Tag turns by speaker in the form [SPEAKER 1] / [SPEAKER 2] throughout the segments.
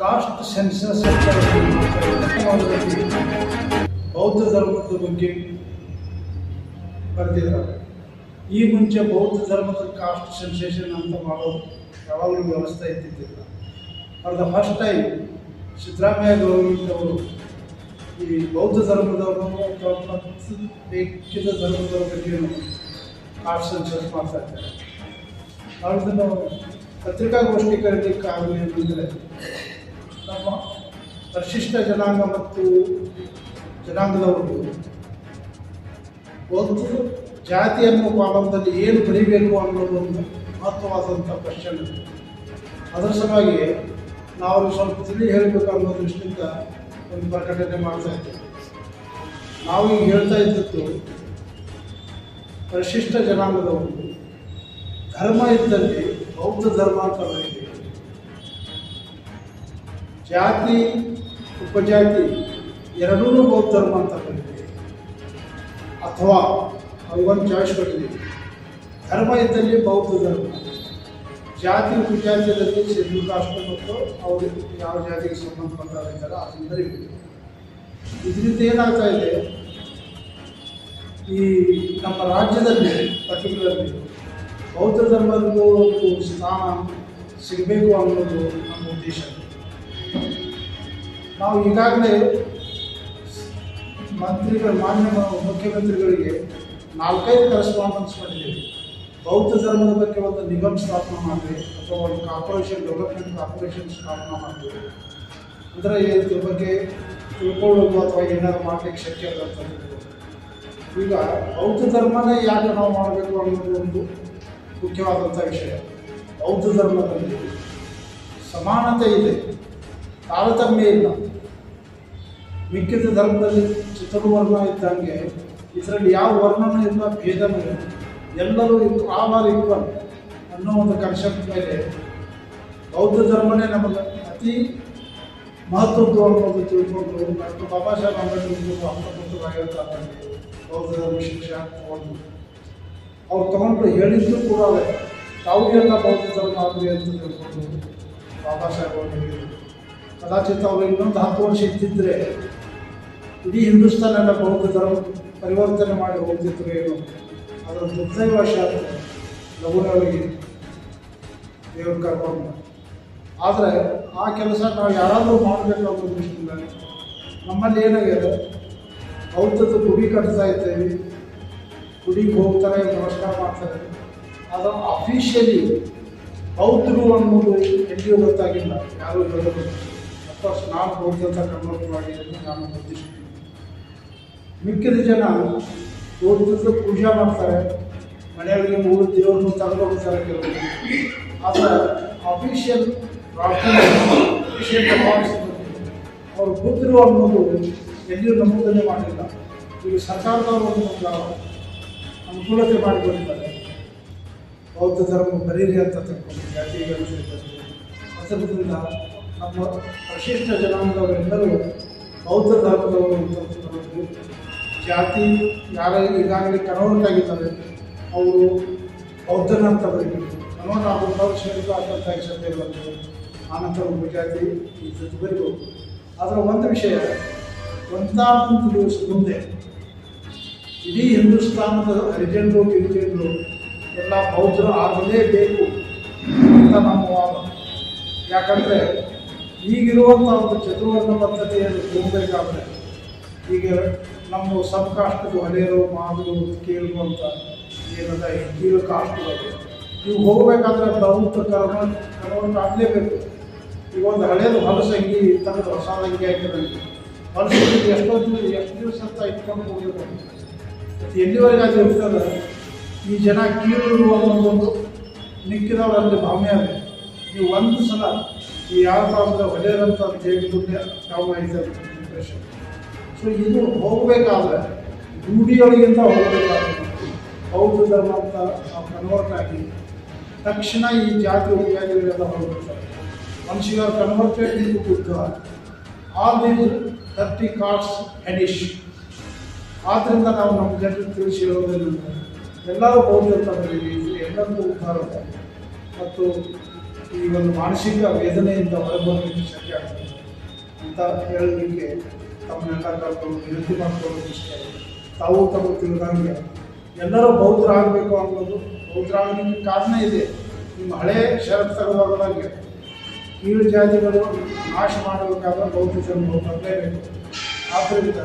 [SPEAKER 1] Cost census ಬೌದ್ಧ ಧರ್ಮದ ಬಗ್ಗೆ ಬರೆದಿದ್ದಾರೆ. ಈ ಮುಂಚೆ ಬೌದ್ಧ ಧರ್ಮದ ಕಾಸ್ಟ್ ಸೆನ್ಸೇಷನ್ ಅಂತ ಮಾಡೋದು ಯಾವಾಗಲೂ ವ್ಯವಸ್ಥೆ ಇದ್ದಿದ್ದಿಲ್ಲ. For the first time Siddaramaiah government ಅವರು ಈ ಬೌದ್ಧ ಧರ್ಮದವರು ಅಥವಾ ಬೇಕಿದ್ದ ಧರ್ಮದವ್ರ ಬಗ್ಗೆ ಕಾಸ್ಟ್ ಸೆನ್ಸಸ್ ಮಾಡ್ತಾ ಇದ್ದಾರೆ. ಅದನ್ನು ಪತ್ರಿಕಾಗೋಷ್ಠಿ ಕರೀಲಿಕ್ಕಾಗಲಿ ಅಂತಂದರೆ ನಮ್ಮ ಪರಿಶಿಷ್ಟ ಜನಾಂಗ ಮತ್ತು ಜನಾಂಗದವರು ಒಂದು ಜಾತಿ ಅನ್ನೋ ಕಾಲದಲ್ಲಿ ಏನು ಬರೀಬೇಕು ಅನ್ನೋದು ಒಂದು ಮಹತ್ವವಾದಂಥ ಕ್ವಶನ್. ಅದರ ಸಲುವಾಗಿ ನಾವು ಸ್ವಲ್ಪ ತಿಳಿ ಹೇಳಬೇಕು ಅನ್ನೋ ದೃಷ್ಟಿಯಿಂದ ಒಂದು ಪ್ರಕಟಣೆ ಮಾಡ್ತಾ ಇದ್ದೇವೆ. ನಾವು ಈಗ ಹೇಳ್ತಾ ಇದ್ದದ್ದು ಪರಿಶಿಷ್ಟ ಜನಾಂಗದವರು ಧರ್ಮ ಇದ್ದಲ್ಲಿ ಬೌದ್ಧ ಧರ್ಮ ಅಂತ ಬರೀತೀವಿ. ಜಾತಿ ಉಪಜಾತಿ ಎರಡೂ ಬೌದ್ಧ ಧರ್ಮ ಅಂತ ಬರೀತೀವಿ. ಅಥವಾ ಅವೊಂದು ಚಾಯ್ಸ್ ಕೊಟ್ಟಿದ್ದೀವಿ. ಧರ್ಮ ಇದ್ದಲ್ಲಿ ಬೌದ್ಧ ಧರ್ಮ, ಜಾತಿ ಉಪಜಾತಿಯಲ್ಲಿ ಶೆಡ್ಯೂಲ್ ಕಾಸ್ಟ್ ಮತ್ತು ಅವರು ಯಾವ ಜಾತಿಗೆ ಸಂಬಂಧಪಟ್ಟಾರ ಅದನ್ನು ಬರೀಬೇಕು. ಇದರಿಂದ ಏನಾಗ್ತಾ ಇದೆ, ಈ ನಮ್ಮ ರಾಜ್ಯದಲ್ಲಿ ಪರ್ಟಿಕ್ಯುಲರ್ಲಿ ಬೌದ್ಧ ಧರ್ಮದ ಒಂದು ಸ್ಥಾನ ಸಿಗಬೇಕು ಅನ್ನೋದು ನಮ್ಮ ಉದ್ದೇಶ. ನಾವು ಈಗಾಗಲೇ ಮಾನ್ಯ ಮುಖ್ಯಮಂತ್ರಿಗಳಿಗೆ 4-5 ಕರೆಸ್ಪಾಂಡೆನ್ಸ್ ಮಾಡಿದ್ದೀವಿ. ಬೌದ್ಧ ಧರ್ಮದ ಬಗ್ಗೆ ಒಂದು ನಿಗಮ ಸ್ಥಾಪನೆ ಮಾಡಲಿ ಅಥವಾ ಒಂದು ಕಾರ್ಪೊರೇಷನ್, ಡೆವಲಪ್ಮೆಂಟ್ ಕಾರ್ಪೊರೇಷನ್ ಸ್ಥಾಪನೆ ಮಾಡಲಿ, ಅಂದರೆ ಇದ್ರ ಬಗ್ಗೆ ತಿಳ್ಕೊಳ್ಳೋದು ಅಥವಾ ಏನಾದ್ರು ಮಾಡಲಿಕ್ಕೆ ಶಕ್ಯ ಆಗುತ್ತೆ. ಈಗ ಬೌದ್ಧ ಧರ್ಮನೇ ಯಾಕೆ ನಾವು ಮಾಡಬೇಕು ಅನ್ನೋದು ಒಂದು ಮುಖ್ಯವಾದಂಥ ವಿಷಯ. ಬೌದ್ಧ ಧರ್ಮದಲ್ಲಿ ಸಮಾನತೆ ಇದೆ, ತಾರತಮ್ಯ ಇಲ್ಲ. ಮಿಕ್ಕಿದ ಧರ್ಮದಲ್ಲಿ ಚತುರ್ವರ್ಣ ಇದ್ದಂಗೆ ಇದರಲ್ಲಿ ಯಾವ ವರ್ಣನೂ ಇಲ್ಲ, ಭೇದನೂ ಇಲ್ಲ. ಎಲ್ಲರೂ ಆಲ್ ಆರ್ ಈಕ್ವಲ್ ಅನ್ನೋ ಒಂದು ಕಾನ್ಸೆಪ್ಟ್ ಮೇಲೆ ಬೌದ್ಧ ಧರ್ಮನೇ ನಮಗೆ ಅತಿ ಮಹತ್ವದ್ದು ಅನ್ನೋದು ತಿಳ್ಕೊಂಡು ಡಾಕ್ಟರ್ ಬಾಬಾ ಸಾಹೇಬ್ ಅಂಬೇಡ್ಕರ್ 1950 ಬೌದ್ಧ ಧರ್ಮ ಶಿಕ್ಷಣ ತಗೊಂಡು ಅವ್ರು ತಗೊಂಡು ಹೇಳಿದ್ದು ಕೂಡ ತಾವುಗೆಲ್ಲ ಬೌದ್ಧ ಧರ್ಮ ಆಗಲಿ ಅಂತ ತಿಳ್ಕೊಂಡು ಬಾಬಾ ಸಾಹೇಬ್ ಅವರು ಹೇಳಿದರು. ಕದಾಚಿತ್ ಅವರು ಇನ್ನೊಂದು 10 ವರ್ಷ ಇದ್ದಿದ್ದರೆ ಇಡೀ ಹಿಂದೂಸ್ತಾನೆಲ್ಲ ಬೌದ್ಧ ಧರ್ಮ ಪರಿವರ್ತನೆ ಮಾಡಿ ಹೋಗ್ತಿದ್ರು ಏನು. ಅದರ ದುರ್ದೈವಶಾತ್ ಲಘುನವರಿಗೆ ದೇವರು ಕರ್ಕೊಂಡು. ಆದರೆ ಆ ಕೆಲಸ ನಾವು ಯಾರಾದರೂ ಮಾಡಬೇಕು ಅನ್ನೋ ದೃಷ್ಟಿಯಿಂದ ನಮ್ಮಲ್ಲಿ ಏನಾಗಿದೆ, ಬೌದ್ಧದ ಗುಡಿ ಕಟ್ತಾ ಇದ್ದೇವೆ, ಗುಡಿಗೆ ಹೋಗ್ತಾರೆ, ನಮಸ್ಕಾರ ಮಾಡ್ತಾರೆ. ಆದರೆ ಅಫಿಷಿಯಲಿ ಬೌದ್ಧರು ಅನ್ನೋದು ಎಲ್ಲಿಯೂ ಗೊತ್ತಾಗಿಲ್ಲ, ಯಾರೂ ಹೇಳೋದು. ಅಫ್ಕೋರ್ಸ್ ನಾನು ಬೌದ್ಧ ಅಂತ ಕನ್ವರ್ಟ್ ಮಾಡಿ ಅಂತ ನಾನು ಉದ್ದೇಶಿಸ್ತೀನಿ. ಮಿಕ್ಕಿದ ಜನ ಬೌದ್ಧದ ಪೂಜೆ ಮಾಡ್ತಾರೆ, ಮನೆಯವರಿಗೆ 3 ದೇವರನ್ನು ತಗೊಂಡು ಹೋಗ್ತಾರೆ ಕೆಲವರು. ಆದರೆ ಅಫಿಷಿಯಲ್ ಪ್ರಾರ್ಥನೆ, ಅಫಿಷಿಯಲ್ ಅವರು ಬುದ್ಧರು ಅನ್ನೋದು ಎಲ್ಲಿಯೂ ನಮೂದನೆ ಮಾಡಿಲ್ಲ. ಈಗ ಸರ್ಕಾರದವರು ಒಂದು ಅನುಕೂಲತೆ ಮಾಡಿಕೊಂಡಿದ್ದಾರೆ, ಬೌದ್ಧ ಧರ್ಮ ಬರೀರಿ ಅಂತ ತಿಳ್ಕೊಂಡು ಜಾತಿಗಳು ಸೇರಿದ್ದಾರೆ. ಅದರಿಂದ ನಮ್ಮ ಪರಿಶಿಷ್ಟ ಜನಾಂಗದವರೆಲ್ಲರೂ ಬೌದ್ಧ ಧರ್ಮದವರು ಅಂತ ತಿಳ್ಕೊಂಡು ಜಾತಿ ಯಾರು ಈಗಾಗಲೇ ಕನ್ವರ್ಟ್ ಆಗಿದ್ದಾರೆ ಅವರು ಬೌದ್ಧನ ಅಂತ ಬರೀಬೇಕು. ಕನ್ವರ್ಟ್ ಆಗೋದು ಶರೀರ ಅಂತ ಅಕ್ಷತೆ ಇರುವಂಥದ್ದು, ಆನಂತರ ಉಪಜಾತಿ ಈ ಜೊತೆ ಬರಿಬೋದು. ಆದರೆ ಒಂದು ವಿಷಯ, ಒಂದಾನೊಂದು ದಿವಸ ಮುಂದೆ ಇಡೀ ಹಿಂದೂಸ್ತಾನದ ಹರಿಜನರು ಗಿರಿಜನರು ಎಲ್ಲ ಬೌದ್ಧರು ಆಗಲೇಬೇಕು ಅಂತ ನಮ್ಮ ವಾದ. ಯಾಕಂದರೆ ಈಗಿರುವಂಥ ಒಂದು ಚತುರ್ವರ್ಣ ಪದ್ಧತಿಯನ್ನು ಹೋಗಬೇಕಾದ್ರೆ ಈಗ ನಮ್ಮ ಸಬ್ ಕಾಸ್ಟ್ದು ಹಳೆಯರು, ಮಾದರು, ಕೇಳು ಅಂತ ಏನದ ಕೀಳು ಕಾಸ್ಟ್ಗಳು ನೀವು ಹೋಗಬೇಕಾದ್ರೆ ಬೌದ್ಧ ಕನ್ವರ್ಟ್ ಆಗಲೇಬೇಕು. ಈಗ ಒಂದು ಹಳೆಯದು ಹೊಲಸು ಅಂಗಿ ತೆಗೆದು ಹೊಸ ಅಂಗಿ ಹಾಕಿದಂಗೆ ಹೊಲಸು ಎಷ್ಟು ದಿವಸ ಅಂತ ಇಟ್ಕೊಂಡು ಹೋಗಬೇಕು. ಮತ್ತು ಎಲ್ಲಿವರೆಗೆ ಅದು ಇರ್ತದೆ, ಈ ಜನ ಕೀಳು ಅನ್ನೋದೊಂದು ಮಿಕ್ಕಿದವರಲ್ಲಿ ಭಾವನೆ ಅದೇ. ನೀವು ಒಂದು ಸಲ ಈ ಯಾವ ಅಂದರೆ ಹೊಳೆಯರಂತ ಅಂತ ಹೇಳಿಬಿಟ್ಟು ಯಾವ ಮಾಡಿದ್ದಾರೆ ಇಂಪ್ರೆಷನ್. ಸೊ ಇದು ಹೋಗಬೇಕಾದ್ರೆ ರೂಢಿಯೊಳಗಿಂತ ಹೋಗಬೇಕಾದ್ರೆ ಬೌದ್ಧ ಧರ್ಮ ಅಂತ ನಾವು ಕನ್ವರ್ಟ್ ಆಗಿ ತಕ್ಷಣ ಈ ಜಾತಿ ಉಪಜಾತಿಗಳೆಲ್ಲ ಹೋಗ್ಬಿಡ್ತಾರೆ. Once you are converted into Buddha, all these 30 cards ಹೆಡಿಶ್. ಆದ್ದರಿಂದ ನಾವು ನಮ್ಮ ಜನರಿಗೆ ತಿಳಿಸಿ ಹೇಳೋದೇನೆಂದರೆ ಎಲ್ಲರೂ ಬೌದ್ಧ ಅಂತ ಬರೀರಿ, ಎಲ್ಲರಿಗೂ ಉದ್ಧಾರ ಮತ್ತು ಈ ಒಂದು ಮಾನಸಿಕ ವೇದನೆಯಿಂದ ಹೊರಬರಲಿಕ್ಕೆ ಶಕ್ಯ ಆಗ್ತದೆ ಅಂತ ಹೇಳಲಿಕ್ಕೆ ತಮ್ಮನ್ನೆಲ್ಲ ಕರ್ಕೊಂಡು ವಿನಂತಿ ಮಾಡ್ಕೊಳ್ಳೋದು ಇಷ್ಟ. ತಾವು ತಮ್ಮ ತಿಳಿದಂಗೆ ಎಲ್ಲರೂ ಬೌದ್ಧರಾಗಬೇಕು ಅನ್ನೋದು, ಬೌದ್ಧರಾಗಲಿಕ್ಕೆ ಕಾರಣ ಇದೆ. ನಿಮ್ಮ ಹಳೆ ಷರತ್ತು ತಗೊಳ್ಳೋದಾಗೆ ಕೀಳು ಜಾತಿಗಳು ನಾಶ ಮಾಡಬೇಕಾದ್ರೆ ಬೌದ್ಧ ಧರ್ಮ ಬರಲೇಬೇಕು. ಆದ್ದರಿಂದ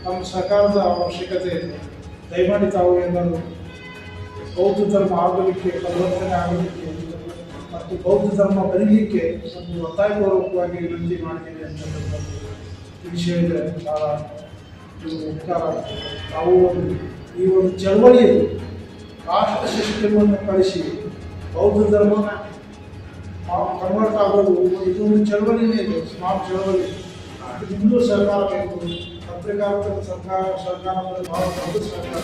[SPEAKER 1] ನಮ್ಮ ಸರ್ಕಾರದ ಅವಶ್ಯಕತೆ ಇದೆ. ದಯಮಾಡಿ ತಾವು ಏನಾದರೂ ಬೌದ್ಧ ಧರ್ಮ ಆಗಲಿಕ್ಕೆ, ಪರಿವರ್ತನೆ ಆಗಲಿಕ್ಕೆ ಮತ್ತು ಬೌದ್ಧ ಧರ್ಮ ಬರೀಲಿಕ್ಕೆ ಒಂದು ಒತ್ತಾಯಪೂರ್ವಕವಾಗಿ ವಿನಂತಿ ಮಾಡ್ತೀನಿ ಅಂತ ಈ ವಿಷಯದ ಭಾಳ ಉಪಕಾರ. ತಾವು ಈ ಒಂದು ಚಳವಳಿಯಲ್ಲಿ ರಾಷ್ಟ್ರ ಸಿಸ್ಟಮನ್ನು ಕಳಿಸಿ ಬೌದ್ಧ ಧರ್ಮನ ಕನ್ವರ್ಟ್ ಆಗೋದು ಇದೊಂದು ಚಳವಳಿನೇ ಇದೆ, ಸ್ಮಾರ್ಟ್ ಚಳವಳಿ. ಇನ್ನೂ ಸರ್ಕಾರ ಬೇಕು. ಪತ್ರಿಕಾತ್ಮಕ ಸರ್ಕಾರ ಭಾಳ ದೊಡ್ಡ ಸರ್ಕಾರ.